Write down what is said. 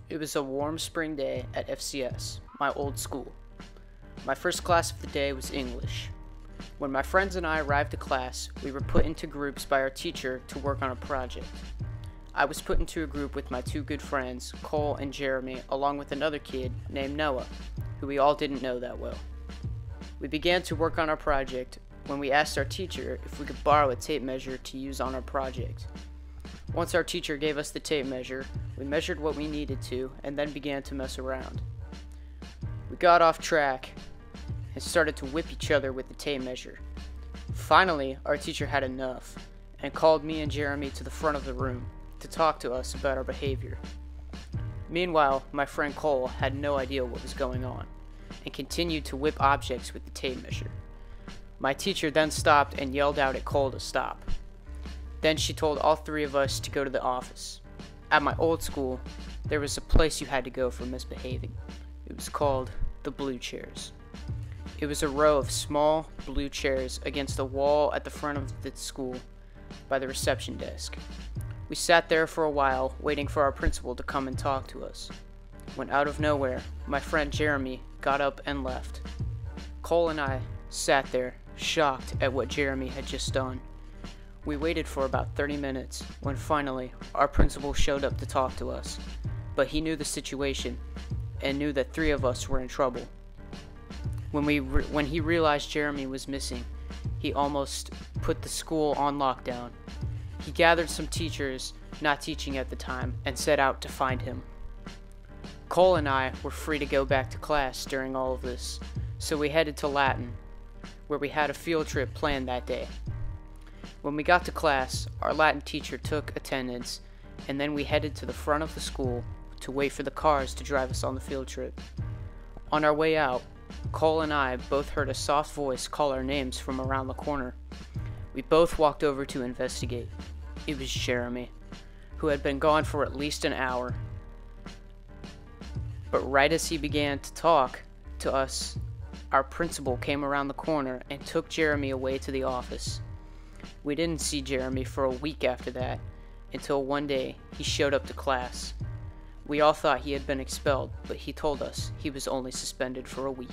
It was a warm spring day at FCS, my old school. My first class of the day was English. When my friends and I arrived to class, we were put into groups by our teacher to work on a project. I was put into a group with my two good friends, Cole and Jeremy, along with another kid named Noah, who we all didn't know that well. We began to work on our project when we asked our teacher if we could borrow a tape measure to use on our project. Once our teacher gave us the tape measure, we measured what we needed to and then began to mess around. We got off track and started to whip each other with the tape measure. Finally, our teacher had enough and called me and Jeremy to the front of the room to talk to us about our behavior. Meanwhile, my friend Cole had no idea what was going on and continued to whip objects with the tape measure. My teacher then stopped and yelled out at Cole to stop. Then she told all three of us to go to the office. At my old school, there was a place you had to go for misbehaving. It was called the blue chairs. It was a row of small blue chairs against the wall at the front of the school by the reception desk. We sat there for a while, waiting for our principal to come and talk to us, when out of nowhere, my friend Jeremy got up and left. Cole and I sat there, shocked at what Jeremy had just done. We waited for about 30 minutes when finally our principal showed up to talk to us, but he knew the situation and knew that three of us were in trouble. When he realized Jeremy was missing, he almost put the school on lockdown. He gathered some teachers not teaching at the time and set out to find him. Cole and I were free to go back to class during all of this, so we headed to Latin, where we had a field trip planned that day. When we got to class, our Latin teacher took attendance, and then we headed to the front of the school to wait for the cars to drive us on the field trip. On our way out, Cole and I both heard a soft voice call our names from around the corner. We both walked over to investigate. It was Jeremy, who had been gone for at least an hour. But right as he began to talk to us, our principal came around the corner and took Jeremy away to the office. We didn't see Jeremy for a week after that, until one day he showed up to class. We all thought he had been expelled, but he told us he was only suspended for a week.